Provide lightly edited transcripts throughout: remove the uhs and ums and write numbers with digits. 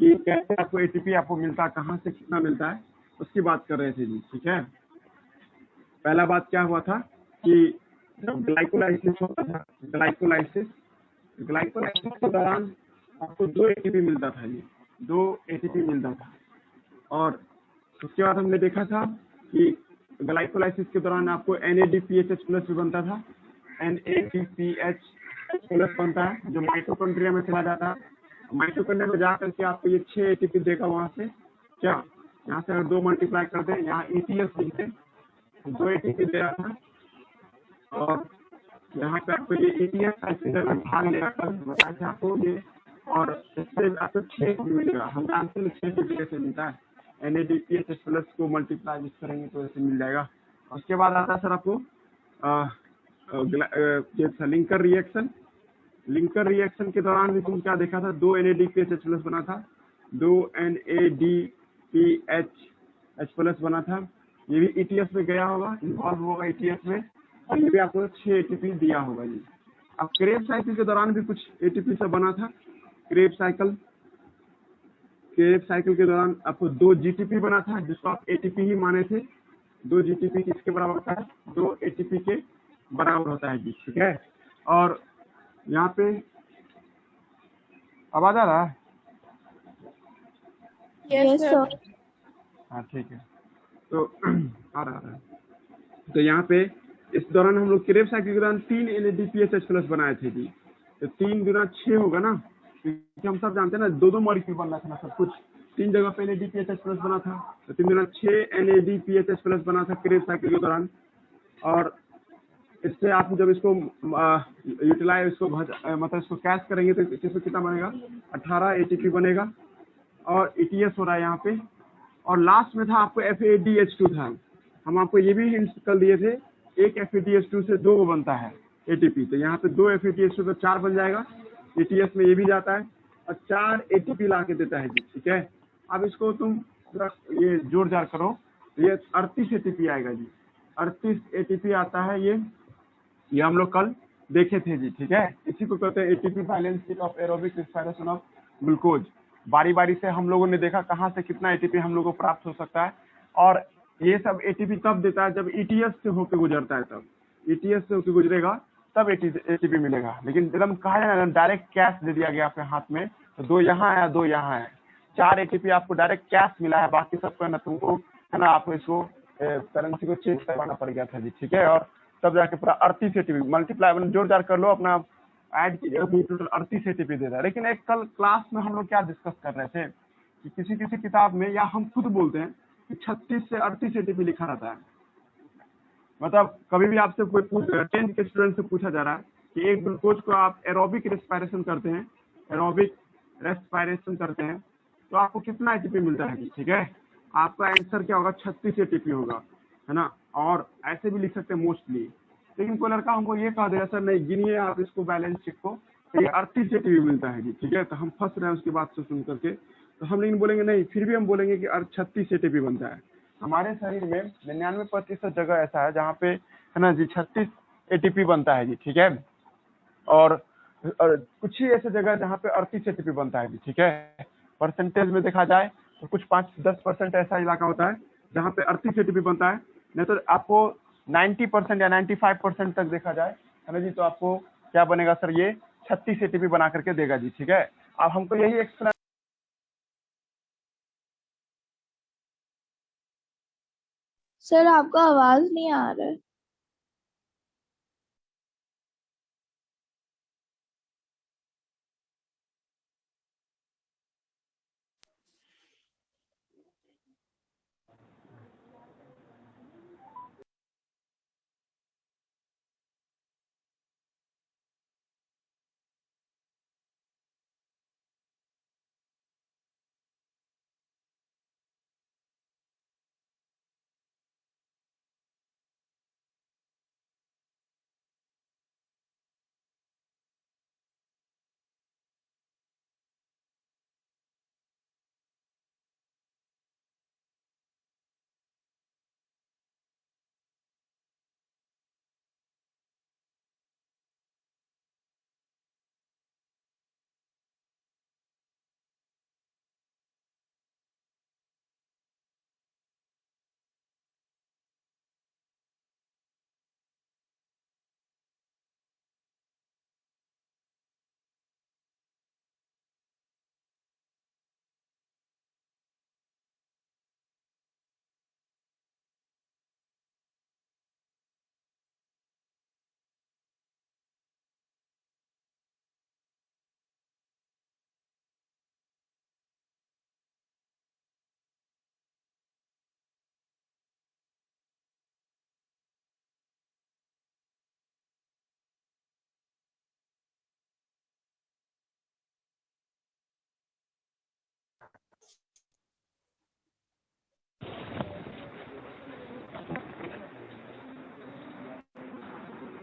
कि कैसे आपको एटीपी आपको मिलता है, कहाँ से कितना मिलता है, उसकी बात कर रहे थे जी। ठीक है, पहला बात क्या हुआ था कि जब ग्लाइकोलाइसिस होता था, ग्लाइकोलाइसिस के दौरान आपको 2 एटीपी मिलता था जी, 2 एटीपी मिलता था। और उसके बाद हमने देखा था कि ग्लाइकोलाइसिस के दौरान आपको NADPHH प्लस भी बनता था, NADPH प्लस बनता है जो माइटोकॉन्ड्रिया में चला जाता है। माइटोकॉन्ड्रिया में जा करके आपको ये 6 एटीपी देगा। वहां से क्या, यहाँ से अगर 2 मल्टीप्लाई करते हैं, यहाँ ETS लिखते, 2 एटीपी दे रहा था, और यहाँ पे आपको ये ETS भाग लेगा बताया था आपको ये, और इससे आपको 6 मिलेगा। हम जानते हैं 6 कैसे मिलता है, NADPH प्लस को मल्टीप्लाई जिस करेंगे तो ऐसे मिल जाएगा। उसके बाद आता है सर आपको ये लिंकर रिएक्शन। लिंकर रिएक्शन के दौरान भी तुम क्या देखा था, 2 NADPH प्लस बना था, 2 NADPH प्लस बना था। ये भी ETS में गया होगा, इन्वॉल्व होगा ETS में, और ये भी आपको 6 एटीपी दिया होगा जी। अब क्रेब साइकिल के दौरान भी कुछ एटीपी से बना था। क्रेब साइकिल के दौरान आपको 2 GTP बना था, जिसको आप एटीपी ही माने थे। 2 GTP किसके बराबर होता है, 2 एटीपी के बराबर होता है जी। ठीक है, और यहाँ पे आवाज आ रहा है? Yes sir. हाँ ठीक है, तो आ रहा है। तो यहाँ पे इस दौरान हम लोग क्रेब साइकिल के दौरान 3 NADPH प्लस बनाए थे जी। तो 3 गुना 6 होगा ना, क्योंकि हम सब जानते हैं ना 2-2 मॉलिक्यूल बन रहा था ना सब कुछ। 3 जगह पे NADPH प्लस बना था, तो 3 गुना 6 NADPH प्लस बना था क्रेब साइकिल के दौरान। और इससे आप जब इसको यूटिलाइज इसको मतलब इसको कैश करेंगे तो इससे कितना बनेगा, 18 एटीपी बनेगा। और ETS हो रहा है यहाँ पे। और लास्ट में था आपको FADH2 था। हम आपको ये भी हिंट्स कल दिए थे, एक FADH2 से 2 बनता है एटीपी। तो यहाँ पे 2 FADH2 तो 4 बन जाएगा। ETS में ये भी जाता है और 4 एटीपी ला के देता है जी। ठीक है, अब इसको तुम पूरा ये जोड़ जाड़ करो, ये 38 एटीपी आएगा जी। 38 एटीपी आता है ये हम लोग कल देखे थे जी। ठीक है, इसी को कहते हैं ATP balance sheet of aerobic respiration of glucose. बारी बारी से हम लोगों ने देखा कहाँ से कितना एटीपी हम लोगों को प्राप्त हो सकता है, और ये सब एटीपी तब देता है जब ETS से होकर गुजरता है। तब ETS से होकर गुजरेगा तब एटीपी मिलेगा। लेकिन एकदम कहा जाए ना डायरेक्ट कैश दे दिया गया आपके हाथ में, तो 2 यहाँ है 2 यहाँ है, 4 एटीपी आपको डायरेक्ट कैश मिला है। बाकी सबको ना तुमको है ना, आपको इसको करेंसी को चेंज करवाना पड़ गया था जी। ठीक है, और तब जाके पूरा 38 एटीपी मल्टीप्लाई जोड़ जाड़ कर लो अपना, ऐड कीजिएगा तो टोटल 38 एटीपी दे रहा है। लेकिन एक कल क्लास में हम लोग क्या डिस्कस कर रहे थे कि किसी किसी किताब में, या हम खुद बोलते हैं कि 36 से 38 एटीपी लिखा रहता है। मतलब कभी भी आपसे कोई 10th के स्टूडेंट से पूछा जा रहा है कि एक ग्लूकोज को आप एरोबिक रेस्पिरेशन करते हैं, एरोबिक रेस्पिरेशन करते हैं तो आपको कितना एटीपी मिलता है। ठीक है, आपका आंसर क्या होगा, 36 एटीपी होगा, है ना। और ऐसे भी लिख सकते हैं मोस्टली। लेकिन कोई लड़का हमको ये कह देगा सर नहीं गिनिए आप इसको बैलेंस शीट को, ये 38 एटीपी मिलता है जी। ठीक है, तो हम फंस रहे हैं उसकी बात से सुन करके। तो हम लेकिन बोलेंगे नहीं, फिर भी हम बोलेंगे कि 36 एटीपी बनता है। हमारे शरीर में 99% जगह ऐसा है जहाँ पे है ना जी 36 एटीपी बनता है जी। ठीक है, और कुछ ही ऐसे जगह जहाँ पे 38 एटीपी बनता है जी। ठीक है, परसेंटेज में देखा जाए तो कुछ 5-10% ऐसा इलाका होता है जहाँ पे 38 एटीपी बनता है। नहीं तो आपको 90% या 95% तक देखा जाए है ना जी, तो आपको क्या बनेगा सर, ये 36 एटीपी बना करके देगा जी। ठीक है, अब हमको यही एक्सप्लेन सर आपका आवाज नहीं आ रहा है।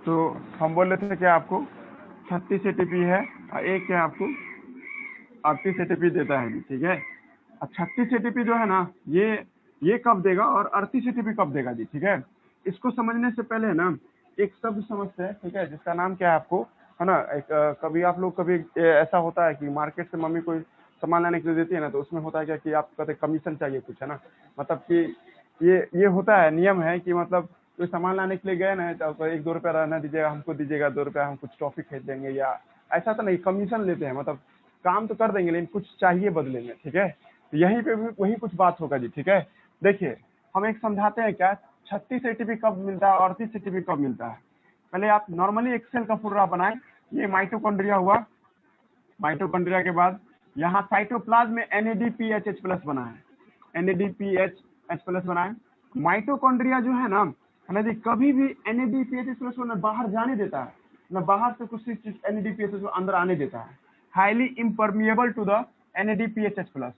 तो हम बोल रहे थे कि आपको 36 एटीपी है और एक क्या आपको 38 एटीपी देता है जी, ठीक है। और 36 एटीपी जो है ना ये कब देगा और 38 एटीपी कब देगा जी, ठीक है। इसको समझने से पहले ना एक शब्द समझते हैं, ठीक है, जिसका नाम क्या है आपको, है ना। एक कभी आप लोग कभी ऐसा होता है कि मार्केट से मम्मी कोई सामान लाने के लिए देती है ना, तो उसमें होता है क्या कि आप कहते कमीशन चाहिए कुछ, है ना। मतलब कि ये होता है, नियम है कि मतलब कोई सामान लाने के लिए गए ना, तो 1-2 रुपया रहना दीजिएगा, हमको दीजिएगा 2 रुपया, हम कुछ टॉफी खरीद देंगे, या ऐसा तो नहीं, कमीशन लेते हैं। मतलब काम तो कर देंगे लेकिन कुछ चाहिए बदले में, ठीक है। तो यहीं पे भी वही कुछ बात होगा जी, ठीक है। देखिए हम एक समझाते हैं क्या, 36 एटीपी कब मिलता है और 38 एटीपी कब मिलता है। पहले आप नॉर्मली एक सेल का पूरा बनाएं। ये माइटोकॉन्ड्रिया हुआ, माइटोकॉन्ड्रिया के बाद यहाँ साइटोप्लाज्म में NADPHH प्लस बना है, NADPHH प्लस बना है। माइटोकॉन्ड्रिया जो है ना जी, कभी भी NADPHH प्लस को न बाहर जाने देता है, न बाहर से कुछ चीज NADPHH को अंदर आने देता है। Highly impermeable to the NADPHH plus.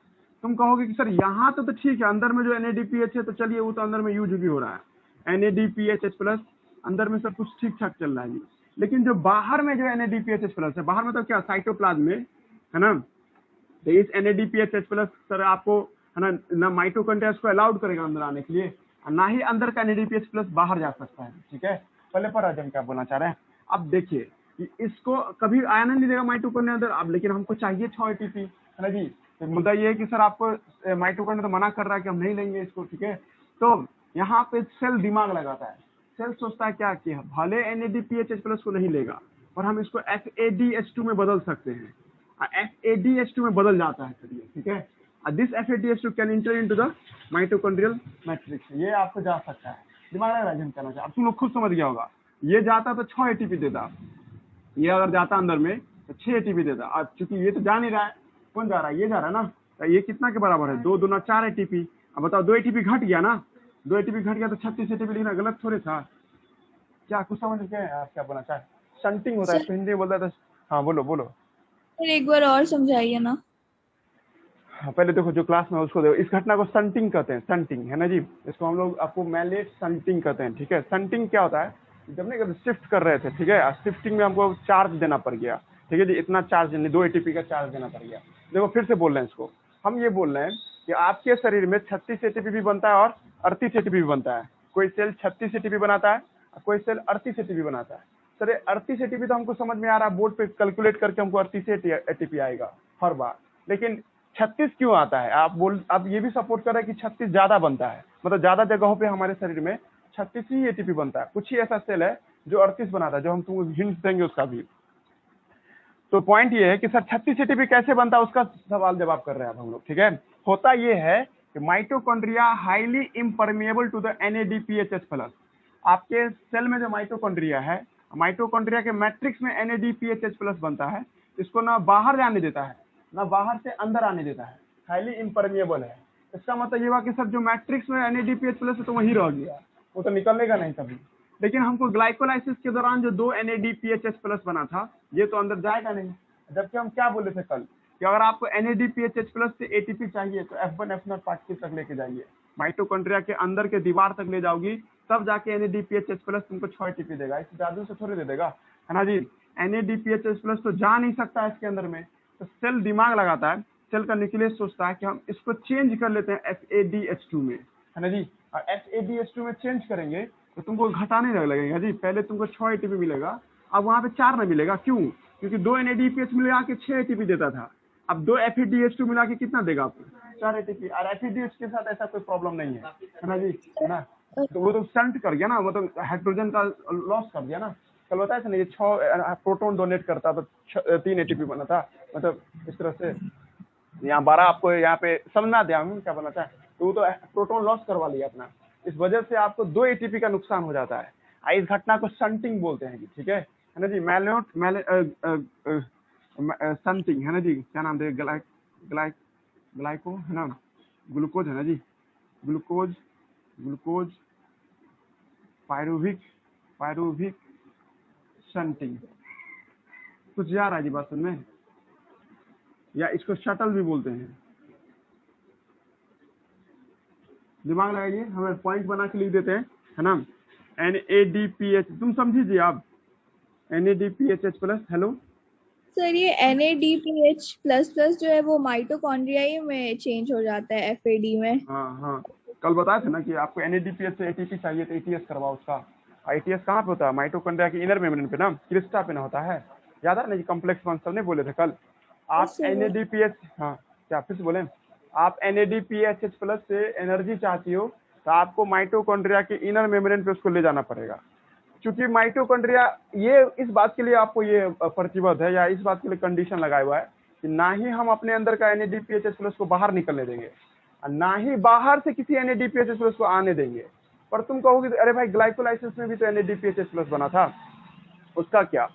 तुम कहोगे कि सर यहाँ तो ठीक है, अंदर में जो NADPH है तो चलिए वो तो अंदर में यूज भी हो रहा है, NADPHH प्लस अंदर में सब कुछ ठीक ठाक चल रहा है, लेकिन जो बाहर में जो NADPHH प्लस है, बाहर में तो क्या साइटोप्लाज्म में, है ना। तो इस NADPHH प्लस सर आपको, है ना माइटोकॉन्ड्रिया को अलाउड करेगा अंदर आने के लिए, और ना ही अंदर का NADPH प्लस बाहर जा सकता है, ठीक है। पहले पर हम क्या बोलना चाह रहे हैं। अब देखिए कि इसको कभी आया नहीं देगा माइटोकॉन्ड्रिया अंदर, अब लेकिन हमको चाहिए 6 एटीपी, है ना जी। तो मुद्दा ये है कि सर आपको माइटोकॉन्ड्रिया तो मना कर रहा है कि हम नहीं लेंगे इसको, ठीक है। तो यहाँ पे सेल दिमाग लगाता है, सेल सोचता है क्या कि भले NADPHH प्लस को नहीं लेगा और हम इसको FADH2 में बदल सकते हैं, FADH2 में बदल जाता है सर ये, ठीक है। This FADH2 can inter into the mitochondrial matrix, ये आपको जा सकता है, दिमाग लगा रहा है कहना चाहिए। अब तुम लोग खुद समझ गया होगा, ये जाता तो 6 एटीपी देता, ये अगर जाता अंदर में तो 6 एटीपी देता। अब चूंकि ये तो जा नहीं रहा है, कौन जा रहा है, ये जा रहा है ना, तो ये कितना के बराबर है, 2 दूना 4 एटीपी। अब बताओ 2 एटीपी घट गया ना, 2 एटीपी घट गया तो 36 एटीपी लिखना गलत थोड़े था क्या, कुछ समझ गए आप क्या बोलना चाहे। शंटिंग होता है, सर हिंदी में बोलता है। हाँ बोलो बोलो। एक बार और समझाइए ना। हाँ, पहले देखो जो क्लास में उसको देखो, इस घटना को संटिंग कहते हैं, संटिंग, है ना जी। इसको हम लोग आपको मैलेट संटिंग कहते हैं, ठीक है। संटिंग क्या होता है, जब नहीं शिफ्ट कर रहे थे, ठीक है, शिफ्टिंग में हमको चार्ज देना पड़ गया, ठीक है जी, इतना चार्ज नहीं, 2 एटीपी का चार्ज देना पड़ गया। देखो फिर से बोल रहे हैं इसको, हम ये बोल रहे हैं कि आपके शरीर में 36 एटीपी भी बनता है और 38 एटीपी भी बनता है। कोई सेल 36 एटीपी बनाता है, कोई सेल 38 एटीपी बनाता है। सर 38 एटीपी तो हमको समझ में आ रहा है, बोर्ड पे कैलकुलेट करके हमको 38 एटीपी आएगा हर बार, लेकिन 36 क्यों आता है। आप ये भी सपोर्ट कर रहे हैं कि 36 ज्यादा बनता है, मतलब ज्यादा जगहों पे हमारे शरीर में 36 ही एटीपी बनता है। कुछ ही ऐसा सेल है जो 38 बनाता है, जो हम तुमको हिंट देंगे उसका भी। तो पॉइंट ये है कि सर 36 एटीपी कैसे बनता है, उसका सवाल जवाब कर रहे हैं अब हम लोग, ठीक है। होता ये है कि mitochondria highly impermeable to the NADPHH plus. आपके सेल में जो माइटोकॉन्ड्रिया है, माइटोकॉन्ड्रिया के मैट्रिक्स में NADPHH प्लस बनता है, इसको ना बाहर जाने देता है ना बाहर से अंदर आने देता है, हाईली इम्परमिएबल है। इसका मतलब ये हुआ कि सर जो मैट्रिक्स में NADPH प्लस है तो वही रह गया, वो तो निकलेगा नहीं कभी। लेकिन हमको ग्लाइकोलाइसिस के दौरान जो 2 NADPHH प्लस बना था, ये तो अंदर जाएगा नहीं। जबकि हम क्या बोले थे कल कि अगर आपको NADPHH प्लस से एटीपी चाहिए तो F1 F0 पार्टिकल तक लेके जाइए, माइटोकॉन्ड्रिया के अंदर के दीवार तक ले जाओगी, तब जाके NADPHH प्लस तुमको 6 एटीपी देगा, इस जादू से थोड़ी दे देगा, है ना जी। NADPHH प्लस तो जा नहीं सकता है इसके अंदर में, तो सेल दिमाग लगाता है, सेल का न्यूक्लियस सोचता है कि हम इसको चेंज कर लेते हैं FADH2 में, है ना जी। और FADH2 में चेंज करेंगे तो तुमको घटाने लगेगा जी। पहले तुमको 6 एटीपी मिलेगा, अब वहां पे 4 नहीं मिलेगा, क्यों, क्योंकि 2 NADPH मिला के 6 एटीपी देता था, अब 2 FADH2 मिला के कितना देगा आपको, 4 एटीपी। और FADH के साथ ऐसा कोई प्रॉब्लम नहीं है ना जी, है ना। तो वो तो शंट कर गया ना, मतलब हाइड्रोजन का लॉस कर दिया ना। कल बताया था ना, ये 6 प्रोटॉन डोनेट करता तो 3 एटीपी बना था, मतलब इस तरह से यहाँ 12 आपको यहाँ पे समझना दिया हम क्या बनना चाहे, तो वो तो प्रोटॉन लॉस करवा लिया अपना, इस वजह से आपको 2 एटीपी का नुकसान हो जाता है। इस घटना को शंटिंग बोलते हैं, ठीक है ना जी। शंटिंग, है ना जी, क्या नाम दे, ग्लाइको है ना, ग्लूकोज है ना जी, ग्लूकोज पायरुविक शंटिंग। कुछ जा रहा है जी बात सुनने, या इसको शटल भी बोलते हैं। दिमाग लगाइए, हमें पॉइंट बना के लिख देते हैं, है ना। NADPH तुम समझिए आप, NADPHH प्लस। हेलो सर ये NADPH प्लस प्लस जो है वो माइटोकॉन्ड्रिया ही में चेंज हो जाता है FAD में। हाँ हाँ, कल बताए थे ना कि आपको NADPH से ATP चाहिए तो ATS करवाओ उसका। ATS कहाँ पे होता है? माइटोकॉन्ड्रिया के इनर मेम्ब्रेन पे ना, क्रिस्टा पे ना होता है। याद है ना, कॉम्प्लेक्स वन सब नहीं बोले थे कल। यस आप सर। NADPH, हाँ क्या फिर से बोले? आप NADPHH प्लस से एनर्जी चाहती हो तो आपको माइटोकॉन्ड्रिया के इनर मेम्ब्रेन पे उसको ले जाना पड़ेगा। क्योंकि माइटोकॉन्ड्रिया ये इस बात के लिए आपको ये प्रतिबद्ध है या इस बात के लिए कंडीशन लगाया हुआ है कि ना ही हम अपने अंदर का NADPHH प्लस को बाहर निकलने देंगे और ना ही बाहर से किसी NADPHH प्लस को आने देंगे। पर तुम कहोगे अरे भाई ग्लाइकोलाइसिस में भी तो NADPHH प्लस बना था, उसका क्या?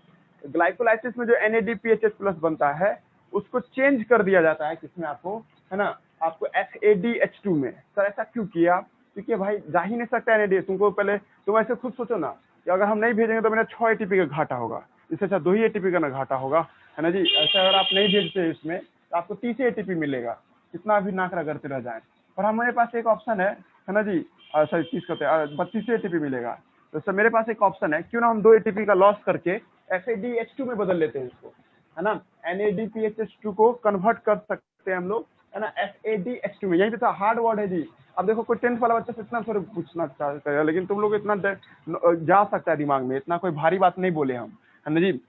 ग्लाइकोलाइसिस में जो NADPHH प्लस बनता है उसको चेंज कर दिया जाता है किसमें आपको, है ना, आपको FADH2 में। सर ऐसा क्यों किया? क्योंकि भाई जा ही नहीं सकता NAD। तुमको पहले तुम ऐसे खुद सोचो ना कि अगर हम नहीं भेजेंगे तो मेरा 6 ATP का घाटा होगा, इससे अच्छा 2 ही ATP का ना घाटा होगा, है ना जी। ऐसा अगर आप नहीं भेजते इसमें तो आपको 30 ATP मिलेगा, कितना भी नाकरा करते रह जाए। पर हमारे पास एक ऑप्शन है ना जी, सॉरी 30 करते 32 ATP मिलेगा। तो सर मेरे पास एक ऑप्शन है, क्यों ना हम 2 ATP का लॉस करके FADH2 में बदल लेते हैं इसको, है ना। NADPHH2 को कन्वर्ट कर सकते हैं हम लोग, है ना, FADH2 में। यही तो था हार्ड वर्ड है जी। अब देखो कोई 10th वाला बच्चा से इतना थोड़ा पूछना चाहता है, लेकिन तुम लोग इतना जा सकता है दिमाग में, इतना कोई भारी बात नहीं बोले हम, है ना जी।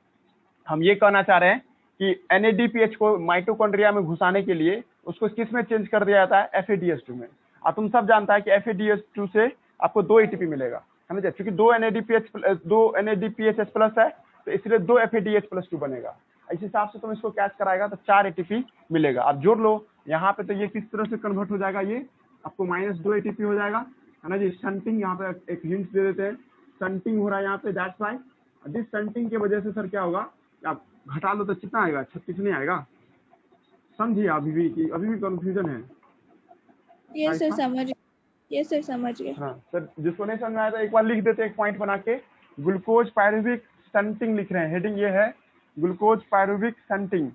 हम ये कहना चाह रहे हैं कि NADPH को माइटोकॉन्ड्रिया में घुसाने के लिए उसको किस में चेंज कर दिया जाता है? FADH2 में। और तुम सब जानता है कि FADH2 से आपको 2 ATP मिलेगा, है ना, क्योंकि 2 NADPHH प्लस है तो इसलिए 2 FADH+2 बनेगा। इस हिसाब से तुम इसको कैच कराएगा तो 4 ATP मिलेगा। आप जोड़ लो यहाँ पे, तो ये किस तरह से कन्वर्ट हो जाएगा, ये आपको -2 ATP हो जाएगा, है ना जी। शंटिंग यहाँ पे एक हिंट दे देते हैं, शंटिंग हो रहा है यहाँ पे, दैट्स वाई। जिस शंटिंग की वजह से सर क्या होगा, आप घटा लो तो कितना आएगा? 36 नहीं आएगा? समझिए अभी भी कि अभी भी कंफ्यूजन है यस सर ऐसा? समझ। यस सर समझ गए। हाँ सर, जिसको नहीं समझ में आया तो एक बार लिख देते एक पॉइंट बना के, ग्लूकोज पायरुविक स्टंटिंग लिख रहे हैं, हेडिंग ये है ग्लूकोज पायरुविक स्टंटिंग।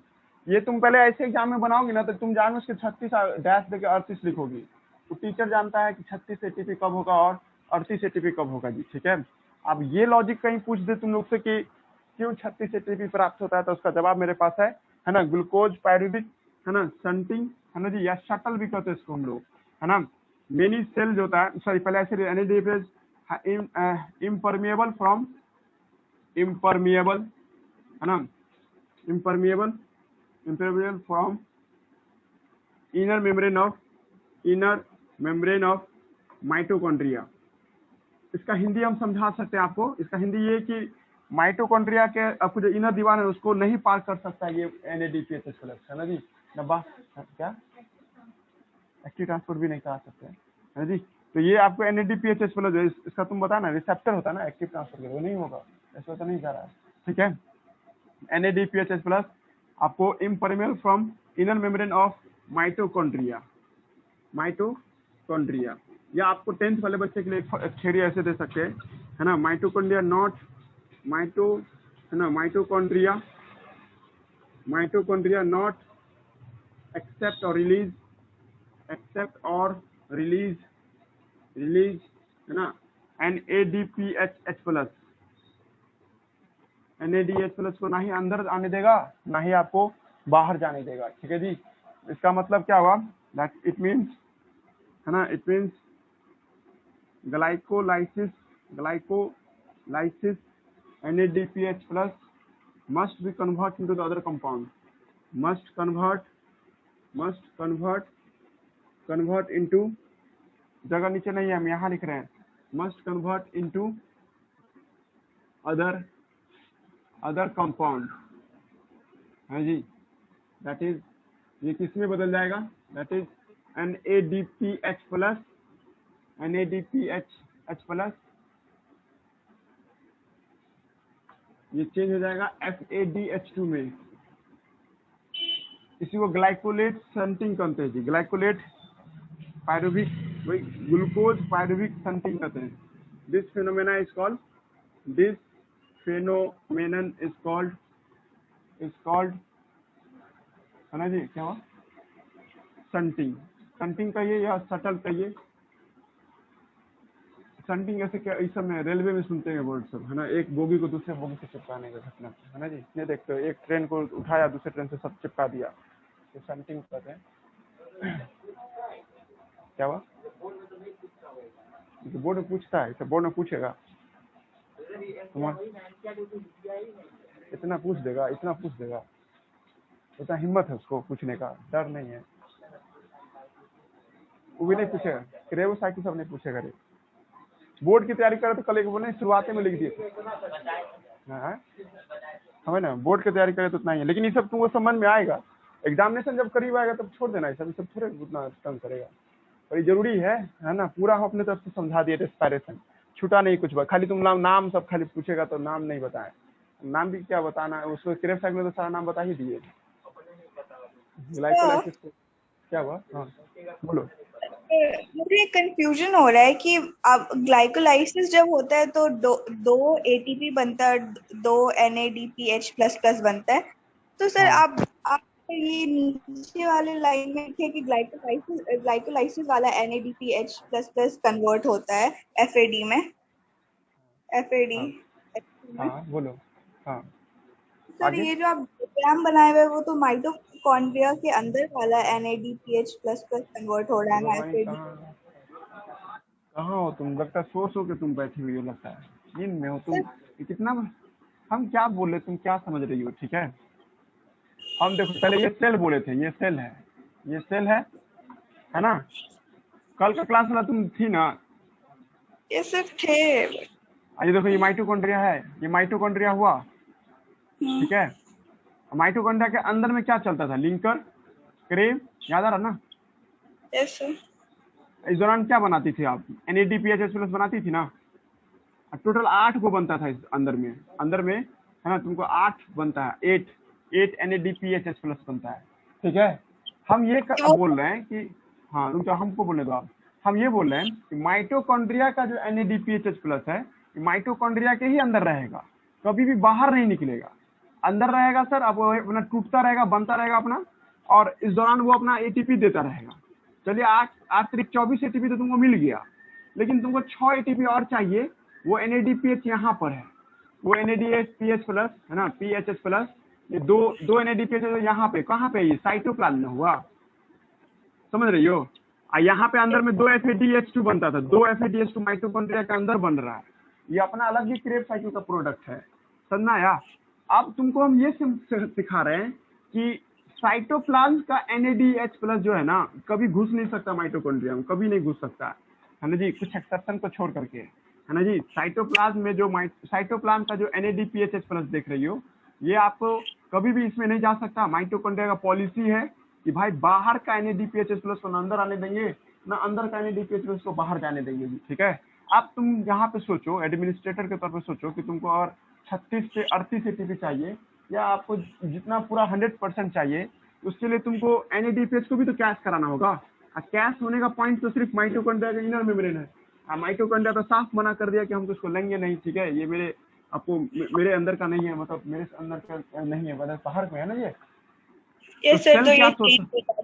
ये तुम पहले ऐसे एग्जाम में बनाओगी ना तो तुम जान उसके 36 डैश देके 38 लिखोगी। तो टीचर जानता है कि 36 ATP कब होगा और 38 ATP कब होगा जी, ठीक है। अब ये लॉजिक कहीं पूछ दे तुम लोग से कि क्यों 36 ATP प्राप्त होता है, तो उसका जवाब मेरे पास है ना, ग्लूकोज पायरुविक, है ना, स्टंटिंग, है ना जी, या शटल भी कहते हैं इसको हम लोग, है ना। मेनी सेल जो होता है, सॉरी पहले ऐसे NADPH इम्परमिएबल फ्रॉम, इम्परमिएबल, है ना, impermeable impermeable from inner membrane of mitochondria. इसका हिंदी हम समझा सकते हैं आपको। इसका हिंदी ये कि माइटोकॉन्ड्रिया के आपको जो इनर दीवार है उसको नहीं पार कर सकता ये NADPHH प्लस, है ना जी। नब्बा क्या एक्टिव ट्रांसपोर्ट भी नहीं करा सकते हैं, है जी। तो ये आपको NADPHH प्लस जो इसका तुम बता ना, रिसेप्टर होता है ना एक्टिव ट्रांसपोर्ट का, वो नहीं होगा, ऐसा तो नहीं जा रहा है, ठीक है। NADPHH प्लस आपको impermeable from inner membrane of mitochondria, mitochondria. या आपको 10th वाले बच्चे के लिए एक थ्योरी ऐसे दे सकते हैं, है ना, माइटोकॉन्ड्रिया नॉट माइटो, है ना, माइटोकॉन्ड्रिया नॉट एक्सेप्ट और रिलीज, एक्सेप्ट और रिलीज, है ना, NADPHH प्लस, NADH प्लस को ना ही अंदर आने देगा ना ही आपको बाहर जाने देगा, ठीक है जी। इसका मतलब क्या हुआ, दैट इट मीन्स, है ना, it means glycolysis, glycolysis NADPH plus must be convert into the other compound, must convert into, जगह नीचे नहीं है हम यहाँ लिख रहे हैं, must convert into other compound, है जी। दैट इज, ये किस में बदल जाएगा, that is NADPH plus, NADPH plus ये चेंज हो जाएगा FADH2 में। इसी को ग्लाइकोलेट शंटिंग कहते हैं जी, ग्लाइकोलेट पायरुविक, वही ग्लूकोज पायरुविक शंटिंग कहते हैं। This phenomena is called, this phenomenon is called, है ना जी, क्या हुआ, शंटिंग। शंटिंग कहिए या शटल कहिए, शंटिंग ऐसे क्या इस सब में रेलवे में सुनते हैं वर्ड सब, है ना, एक बोगी को दूसरे बोगी से चिपकाने का घटना, है ना जी। ये देखते हो, एक ट्रेन को उठाया दूसरे ट्रेन से सब चिपका दिया, तो शंटिंग कहते हैं। क्या हुआ? तो बोर्ड में पूछता है, तो बोर्ड में पूछेगा, इतना पूछ देगा, इतना पूछ देगा, इतना हिम्मत है उसको पूछने का, डर नहीं है, वो भी नहीं पूछेगा। क्रेव साइकिल सब नहीं पूछेगा रे। बोर्ड की तैयारी करे तो कल एक बोले शुरुआत में लिख दिए हाँ, हमें ना बोर्ड की तैयारी करे तो उतना ही है, लेकिन ये सब तुमको समझ में आएगा। एग्जामिनेशन जब करीब आएगा तब छोड़ देना, ये सब थोड़े उतना तंग करेगा, और ये जरूरी है ना। पूरा हम अपने तरफ से समझा दिए, रेस्पायरेशन छूटा नहीं कुछ, खाली तुम नाम सब खाली पूछेगा तो नाम नहीं बताए, नाम भी क्या बताना है उसको, क्रेव साइकिल में तो सारा नाम बता ही दिए। ग्लाइकोलाइसिस को क्या हुआ? हाँ बोलो। मुझे कंफ्यूजन हो रहा है कि अब ग्लाइकोलाइसिस जब होता है तो दो एटीपी बनता है, दो NADPH प्लस प्लस बनता है। तो सर आप ये नीचे वाले लाइन में लिखे कि ग्लाइकोलाइसिस वाला NADPH प्लस प्लस कन्वर्ट होता है FAD में, FAD। हाँ बोलो। हाँ सर आगे? ये जो आप डायग्राम बनाए हुए वो तो माइटोकॉन्ड्रिया के अंदर वाला NADPH प्लस प्लस कन्वर्ट हो रहा है ना FAD। कहाँ हो तुम? लगता है सो के तुम बैठी हुई हो, लगता है नींद में हो तुम। कितना हम क्या बोल रहे, तुम क्या समझ रही हो? ठीक है, हम देखो पहले ये सेल बोले थे, ये सेल है, ये सेल है ना। कल का क्लास में तुम थी ना? ये सिर्फ थे। ये देखो, ये माइटोकॉन्ड्रिया है, ये माइटोकॉन्ड्रिया हुआ, ठीक है। माइटोकॉन्ड्रिया के अंदर में क्या चलता था? लिंकर, क्रेव, याद आ रहा ना? Yes sir. इस दौरान क्या बनाती थी आप? NADPH प्लस बनाती थी ना। टोटल 8 को बनता था इस अंदर में है ना, तुमको 8 बनता है, 8 NADPH प्लस बनता है, ठीक है। हम ये बोल रहे हैं कि हाँ रुक जाओ, हमको बोलने दो आप। हम ये बोल रहे हैं कि माइटोकॉन्ड्रिया का जो NADPH प्लस है, माइटोकॉन्ड्रिया के ही अंदर रहेगा, कभी भी बाहर नहीं निकलेगा, अंदर रहेगा सर। अब अपना टूटता रहेगा, बनता रहेगा अपना, और इस दौरान वो अपना ATP देता रहेगा। चलिए 8 तारीख 24 ATP तो तुमको मिल गया, लेकिन तुमको 6 ATP और चाहिए। वो NADPH यहाँ पर है, वो NADPH प्लस है ना, PHH प्लस, ये दो NADPH यहाँ पे, कहाँ पे? ये साइटोप्लाज्म में हुआ, समझ रही हो? यहाँ पे अंदर में 2 FADH2 बनता था, 2 FADH2 माइटोकॉन्ड्रिया के अंदर बन रहा है, ये अपना अलग ही क्रेब साइकिल का प्रोडक्ट है, समझना या? अब तुमको हम ये सिखा रहे हैं कि साइटोप्लाज्म का NADH प्लस जो है ना, कभी घुस नहीं सकता माइटोकॉन्ड्रिया में, कभी नहीं घुस सकता, है ना जी, कुछ एक्सेप्शन को छोड़ करके, है ना जी। साइटोप्लाज्म में जो साइटोप्लाज्म का जो NADPH प्लस देख रही हो, ये आपको कभी भी इसमें नहीं जा सकता। माइटोकॉन्ड्रिया का पॉलिसी है कि भाई बाहर का NADPH प्लस को ना अंदर आने देंगे, ना अंदर का NADPH प्लस को बाहर जाने देंगे जी, ठीक है। अब तुम यहाँ पे सोचो, एडमिनिस्ट्रेटर के तौर पे सोचो कि तुमको और 36 से 38 ATP चाहिए, या आपको जितना पूरा 100% चाहिए, उसके लिए तुमको NADPH को भी तो कैश कराना होगा। कैश होने का पॉइंट तो सिर्फ माइटोकॉन्ड्रिया का इनर मेम्ब्रेन है। माइटोकॉन्ड्रिया तो साफ मना कर दिया कि हम तो इसको लेंगे नहीं, ठीक है, ये मेरे अंदर का नहीं है, मतलब मेरे अंदर का नहीं है, मतलब बाहर में है ना ये सेल क्या सोचता?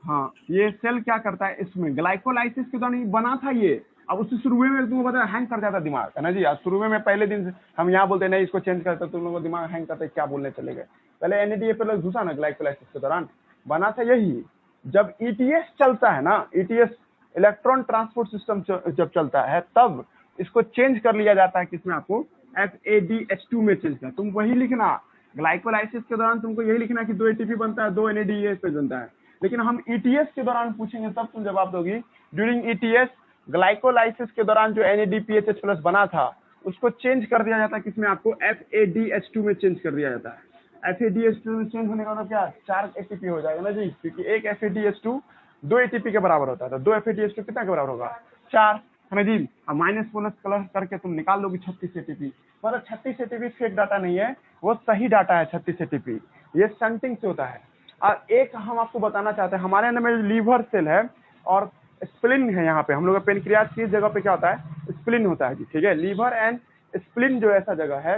हाँ, ये सेल क्या करता है, इसमें ग्लाइकोलाइसिस के दौरान बना था ये। अब उससे शुरू में तुमको पता है हैंग कर जाता दिमाग, है ना जी। आज शुरू में पहले दिन हम यहाँ बोलते नहीं इसको चेंज करते, तुम लोगों को दिमाग हैंग करते, क्या बोलने चले गए। पहले NADH प्लस घुसा ना ग्लाइकोलाइसिस के दौरान, बना था यही। जब ETS चलता है ना, ETS इलेक्ट्रॉन ट्रांसपोर्ट सिस्टम जब चलता है, तब इसको चेंज कर लिया जाता है, किसमें? आपको FADH2 में चेंज कर। तुम वही लिखना, ग्लाइकोलाइसिस के दौरान तुमको यही लिखना कि 2 ATP बनता है, 2 NADH बनता है। लेकिन हम ETS के दौरान पूछेंगे तब तुम जवाब दोगी। ड्यूरिंग ETS ग्लाइकोलाइसिस के दौरान जो NADPH प्लस बना था, उसको चेंज कर दिया जाता है, किसमें? आपको FADH2 में चेंज कर दिया जाता है। FADH2 में चेंज होने का मतलब क्या? 4 ATP हो जाएगा ना जी, क्योंकि एक FADH2 2 ATP के बराबर होता है, तो 2 FADH2 कितना के बराबर होगा? 4, है ना जी। अब माइनस बोनस कलर करके तुम निकाल लोगे 36 ATP, मतलब 36 ATP फेक डाटा नहीं है, वो सही डाटा है 36 ATP, ये शंटिंग से होता है। और एक हम आपको बताना चाहते हैं, हमारे अंदर में लीवर सेल है और स्प्लिन है। यहाँ पे हम लोग का पेनक्रियास की जगह पे क्या होता है? स्प्लिन होता है जी, ठीक है। लीवर एंड स्प्लिन जो ऐसा जगह है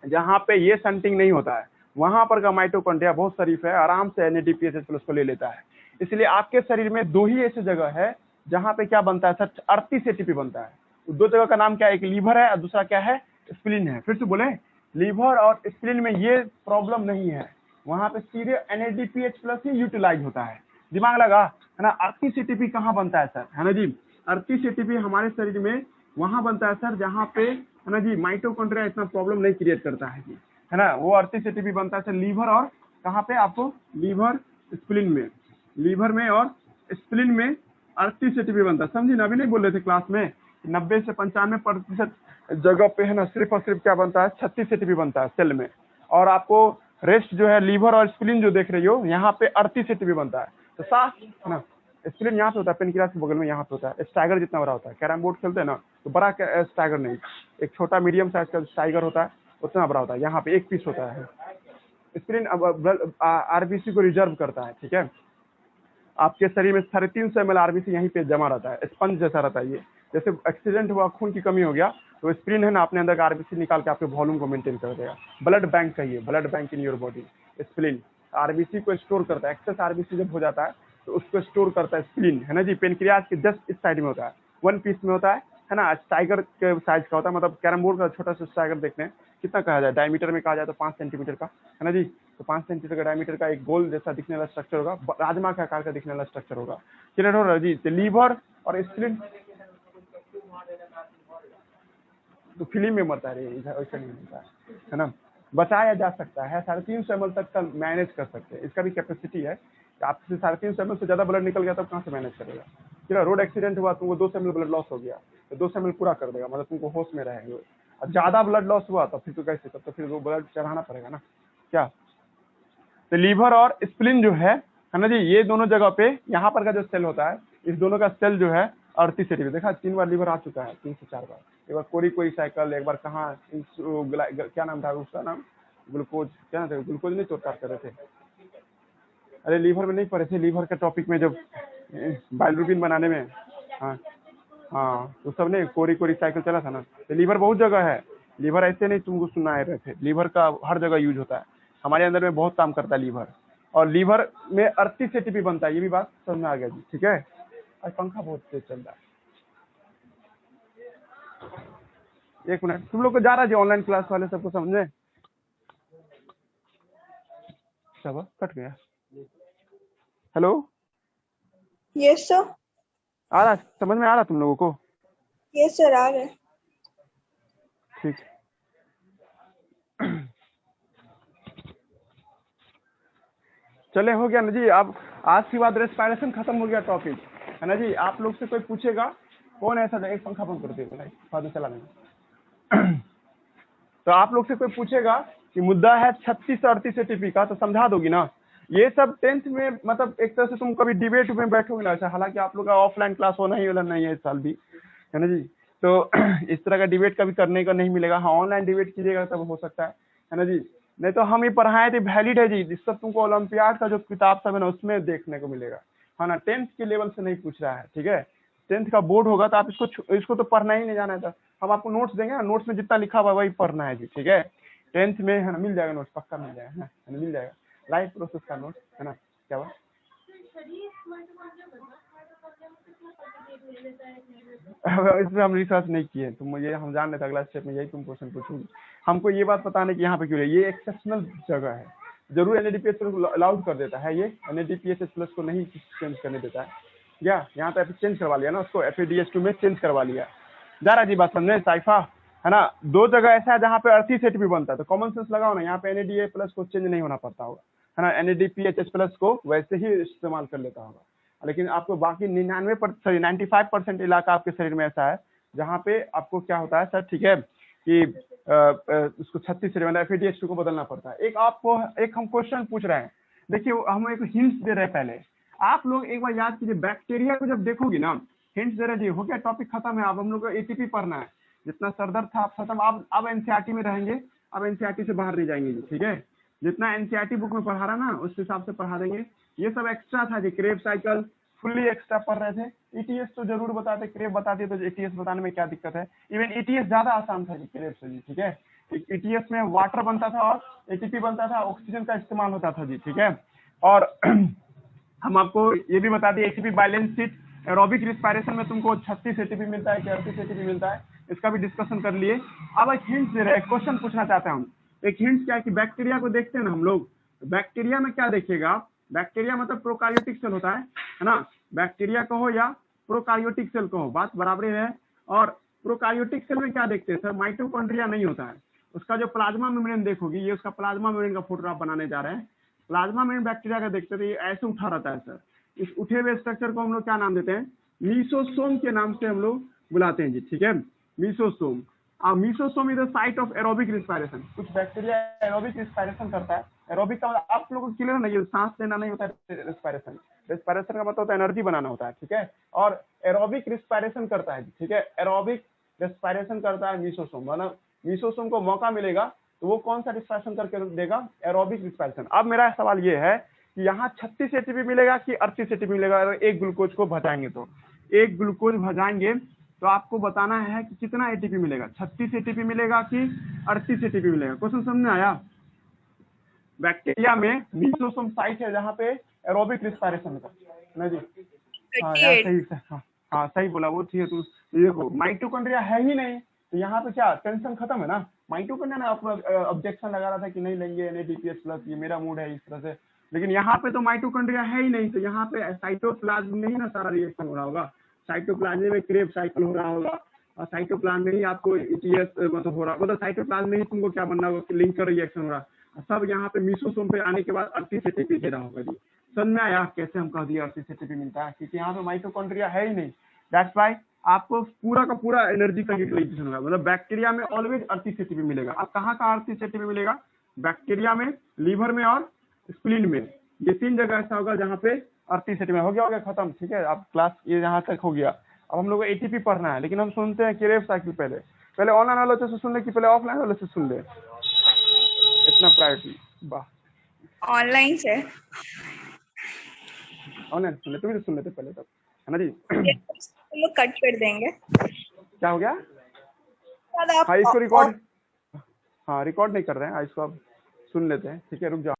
जहाँ पे ये शंटिंग नहीं होता है, वहां पर का माइटोकॉन्ड्रिया बहुत शरीफ है, आराम से NADPH प्लस को ले लेता है। इसलिए आपके शरीर में 2 ही ऐसी जगह है जहाँ पे क्या बनता है सर? 38 ATP बनता है। दो जगह का नाम क्या है, एक लीवर है और दूसरा क्या है, स्प्लीन है। फिर से बोले, लीवर और स्प्लीन में ये प्रॉब्लम नहीं है, वहां पे सीधे NADPH+ ही यूटिलाइज होता है। दिमाग लगा है ना। 38 ATP कहाँ बनता है सर, है ना जी। 38 ATP हमारे शरीर में वहां बनता है सर जहाँ पे, है ना जी, माइटोकॉन्ड्रिया इतना प्रॉब्लम नहीं क्रिएट करता है जी, है ना। वो 38 ATP बनता है सर लीवर और कहाँ पे, आपको लीवर स्प्लीन में, लीवर में और स्प्लीन में 38 ATP बनता है। समझी ना, अभी नहीं बोल रहे थे क्लास में 90 से 95% जगह पे है ना सिर्फ और सिर्फ क्या बनता है, 36 ATP बनता है सेल में। और आपको रेस्ट जो है लीवर और स्प्लीन जो देख रही हो यहाँ पे 38 ATP बनता है। तो साफ है ना, स्प्लीन यहाँ पे होता है, पेनक्रियास के बगल में यहाँ पे होता है। स्टाइगर जितना बड़ा होता है, कैरम बोर्ड खेलते हैं ना तो बड़ा स्टाइगर नहीं, एक छोटा मीडियम साइज का स्टाइगर होता है, उतना बड़ा होता है, यहाँ पे एक पीस होता है। स्प्लीन अब RBC को रिजर्व करता है, ठीक है। आपके शरीर में 350 ml RBC यहीं पे जमा रहता है, स्पंज जैसा रहता है ये। जैसे एक्सीडेंट हुआ, खून की कमी हो गया, तो स्प्लीन है ना अपने अंदर का RBC निकाल के आपके वॉल्यूम को मेंटेन कर देगा। ब्लड बैंक कहिए, blood bank in your body. Spleen RBC को स्टोर करता है, एक्सेस RBC जब हो जाता है तो उसको स्टोर करता है स्प्लीन, है ना जी। पेनक्रियाज के जस्ट इस साइड में होता है, 1 पीस में होता है ना। टाइगर के साइज का होता है, मतलब कैरम बोर्ड का छोटा सा टाइगर देखते हैं कितना कहा जाए, डायमीटर में कहा जाए तो 5 सेंटीमीटर का, है ना जी। तो 5 सेंटीमीटर का डायमीटर का एक गोल जैसा दिखने वाला स्ट्रक्चर होगा, राजमा के आकार का दिखने वाला स्ट्रक्चर होगा। क्लियर हो रहा जी। तो लीवर और स्प्लीन तो फिल्म में मरता है, ऐसा नहीं होता है ना। बचाया जा सकता है, 350 ml तक का मैनेज कर सकते हैं, इसका भी कैपेसिटी है। आपसे 350 ml से ज्यादा ब्लड निकल गया तब कहाँ से मैनेज करेगा। फिर रोड एक्सीडेंट हुआ, तुमको 200 ml ब्लड लॉस हो गया तो 200 ml पूरा कर देगा, मतलब तुमको होश में रहेंगे। और ज्यादा ब्लड लॉस हुआ तो फिर तो कैसे, तब तो फिर वो ब्लड चढ़ाना पड़ेगा ना क्या। तो लीवर और स्प्लीन जो है ना जी, ये दोनों जगह पे यहाँ पर का जो सेल होता है, इस दोनों का सेल जो है 38 ATP। देखा 3 बार लीवर आ चुका है, 3 से 4 बार। एक बार कोई साइकिल, एक बार कहाँ क्या नाम था उसका नाम, ग्लूकोज, क्या नाम था, ग्लूकोज नहीं चोट कर रहे थे, अरे लीवर में नहीं पढ़े थे, लीवर के टॉपिक में जब बाइलरुबिन बनाने में, हाँ हाँ, तो सब ने कोरी साइकिल चला था ना। तो लीवर बहुत जगह है, लीवर ऐसे नहीं तुमको सुना रहे थे, लीवर का हर जगह यूज होता है, हमारे अंदर में बहुत काम करता है लीवर। और लीवर में 38 ATP बनता है, ये भी बात समझ में आ गया जी, ठीक है। आज पंखा बहुत तेज चल रहा है, एक मिनट, तुम लोग को जा रहा है जी ऑनलाइन क्लास वाले सबको समझे, सब कट गया। हेलो, यस सर, आ रहा, समझ में आ रहा तुम लोगों को? यस सर, आ रहा है। ठीक, चले हो गया ना जी। अब आज की बात रेस्पिरेशन खत्म हो गया टॉपिक, है ना जी। आप लोग से कोई पूछेगा, कौन ऐसा, एक पंखा बंद कर दिया फादर चला नहीं तो आप लोग से कोई पूछेगा कि मुद्दा है 36-38 ATP का, तो समझा दोगी ना। ये सब 10th में, मतलब एक तरह से तुम कभी डिबेट में बैठोगे ना ऐसा, हालांकि आप लोग का ऑफलाइन क्लास होना ही वाला नहीं है इस साल भी, है ना जी। तो इस तरह का डिबेट कभी करने का नहीं मिलेगा। हाँ, ऑनलाइन डिबेट कीजिएगा तब हो सकता है ना जी। नहीं तो हम ही पढ़ाए थे, वैलिड है जी। जिस सब तुमको ओलंपियाड का जो किताब सब है ना उसमें देखने को मिलेगा, है ना। 10th के लेवल से नहीं पूछ रहा है, ठीक है। 10th का बोर्ड होगा तो आप इसको तो पढ़ना ही नहीं जाना था। हम आपको नोट्स देंगे ना, नोट्स में जितना लिखा हुआ वही पढ़ना है जी, ठीक है। 10th में है ना मिल जाएगा नोट्स, पक्का मिल जाएगा, है ना, मिल जाएगा लाइफ प्रोसेस का नोट्स, है ना। क्या हुआ? इसमें हम रिसर्च नहीं किए, तुम मुझे, हम जान लेते अगला स्टेप में यही तुम क्वेश्चन पूछोगे। हमको ये बात पता नहीं कि यहाँ पे क्यों है, ये एक्सेप्शनल जगह है। जरूर NADPH को अलाउड कर देता है, ये NADPH+ को नहीं चेंज करने देता है। क्या यहाँ तो चेंज करवा लिया ना उसको, FADH2 में चेंज करवा लिया। जा रहा जी बात समझे साइफा, है ना। दो जगह ऐसा है जहाँ पे 38 ATP बनता है, तो कॉमन सेंस लगाओ ना, यहाँ पे NADA+ को चेंज नहीं होना पड़ता होगा, है ना। NADPH+ को वैसे ही इस्तेमाल कर लेता होगा। लेकिन आपको बाकी 95% इलाका आपके शरीर में ऐसा है जहाँ पे आपको क्या होता है सर, ठीक है, कि उसको 36 मतलब FADH2 को बदलना पड़ता है। एक हम क्वेश्चन पूछ रहे हैं, देखिए हम एक हिंट्स दे रहे हैं। पहले आप लोग एक बार याद कीजिए, बैक्टीरिया को जब देखोगी ना, हिंट्स दे रहे जी, हो गया टॉपिक खत्म है। अब हम लोग को ATP पढ़ना है, जितना सरदर्द था आप खत्म। अब NCERT में रहेंगे, अब NCERT से बाहर नहीं जाएंगे जी, ठीक है। जितना NCERT बुक में पढ़ा रहा ना उस हिसाब से पढ़ा देंगे। ये सब एक्स्ट्रा था जी, क्रेब साइकिल फुल्ली एक्स्ट्रा पढ़ रहे थे। ETS तो जरूर बताते, क्रेब बताते तो ETS बताने में क्या दिक्कत है। इवन ETS ज्यादा आसान था जी क्रेब से जी, ठीक है। ETS में वाटर बनता था और ATP बनता था, ऑक्सीजन का इस्तेमाल होता था जी, ठीक है। और हम आपको ये भी बता दिए ATP balance sheet aerobic respiration में तुमको 36 एटीपी मिलता है कि 38 एटीपी मिलता है, इसका भी डिस्कशन कर लिए। अब एक हिंट दे रहे हैं, क्वेश्चन पूछना चाहते हैं हम। एक हिंट क्या है कि बैक्टीरिया को देखते हैं ना हम लोग, बैक्टीरिया में क्या देखिएगा, बैक्टीरिया मतलब प्रोकार्योटिक सेल होता है ना, बैक्टीरिया कहो या प्रोकार्योटिक सेल कहो, बात बराबर है। और प्रोकार्योटिक सेल में क्या देखते हैं सर, माइटोकॉन्ड्रिया नहीं होता है, उसका जो प्लाज्मा मेम्ब्रेन देखोगी, ये उसका प्लाज्मा मेम्ब्रेन का फोटोग्राफ बनाने जा रहे हैं। प्लाज्मा मेम्ब्रेन बैक्टीरिया का देखते थे, ये ऐसे उठा रहता है सर। इस उठे हुए स्ट्रक्चर को हम लोग क्या नाम देते हैं, मीसोसोम के नाम से हम लोग बुलाते हैं जी, ठीक है, mesosome. Mesosome is the site of aerobic respiration. कुछ बैक्टीरिया एरोबिक रिस्पायरेशन करता है। एरोबिक का मतलब आप लोगों को क्लियर नहीं है, सांस लेना नहीं होता है रिस्पायरेशन, रिस्पायरेशन का मतलब होता है एनर्जी बनाना होता है, ठीक है। और एरोबिक रिस्पायरेशन करता है, ठीक है, एरोबिक रिस्पायरेशन करता है मीसोसोम। मतलब मीसोसोम को मौका मिलेगा तो वो कौन सा रिस्पायरेशन करके देगा, एरोबिक रिस्पायरेशन। अब मेरा सवाल ये है कि यहाँ 36 एटीपी मिलेगा कि 38 एटीपी मिलेगा, अगर एक ग्लूकोज को भजाएंगे तो, एक ग्लूकोज भजाएंगे तो आपको बताना है कि कितना एटीपी मिलेगा, 36 एटीपी मिलेगा कि 38 एटीपी मिलेगा। क्वेश्चन समझ में आया। बैक्टीरिया में मीसोसोम साइट है जहाँ पे एरोबिक रिस्पायरेशन होता है ना जी। हाँ यार सही, हाँ सही बोला, वो ठीक है। तू देखो माइटोकॉन्ड्रिया है ही नहीं तो यहाँ पे क्या टेंशन खत्म है ना। माइटोकॉन्ड्रिया ने अपना ऑब्जेक्शन लगा रहा था कि नहीं लेंगे NADPH प्लस, ये मेरा मूड है इस तरह से, लेकिन यहाँ पे तो माइटोकॉन्ड्रिया है ही नहीं, तो यहाँ पे साइटोप्लाज्म में ही ना सारा रिएक्शन हो रहा होगा, साइटोप्लाज्म में क्रेब साइकिल हो रहा होगा, और साइटोप्लाज्म में ही आपको ETS मतलब हो रहा, मतलब साइटोप्लाज्म में ही तुमको क्या बनना होगा, लिंकर रिएक्शन हो रहा, सब यहाँ पे मीसोसोम पे आने के बाद 38 एटीपी दे रहा होगा जी। समझ में आया कैसे हम कह दिए 38 एटीपी मिलता है, क्योंकि यहाँ पे माइटोकॉन्ड्रिया है ही नहीं। दैट्स व्हाई आपको पूरा का पूरा एनर्जी का यूटिलाइजेशन होगा, मतलब बैक्टीरिया में ऑलवेज 38 एटीपी मिलेगा। अब कहाँ का 38 एटीपी मिलेगा, बैक्टीरिया में, लीवर में और स्प्लीन में, ये 3 जगह ऐसा होगा जहाँ पे 38 एटीपी हो गया खत्म, ठीक है। अब क्लास ये यहाँ तक हो गया। अब हम लोग को एटीपी पढ़ना है, लेकिन हम सुनते हैं क्रेब साइकिल पहले ऑनलाइन वालों से सुन ले कि पहले ऑफलाइन वालों से सुन ले, इतना प्रायोरिटी। वाह ऑनलाइन से, ऑनलाइन सुन ले, तुम भी सुन लेते पहले तब, है ना जी। हम लोग कट कर देंगे। क्या हो गया, शायद आप हाँ इसको रिकॉर्ड, हाँ रिकॉर्ड नहीं कर रहे हैं, इसको आप सुन लेते हैं, ठीक है, रुक जाओ।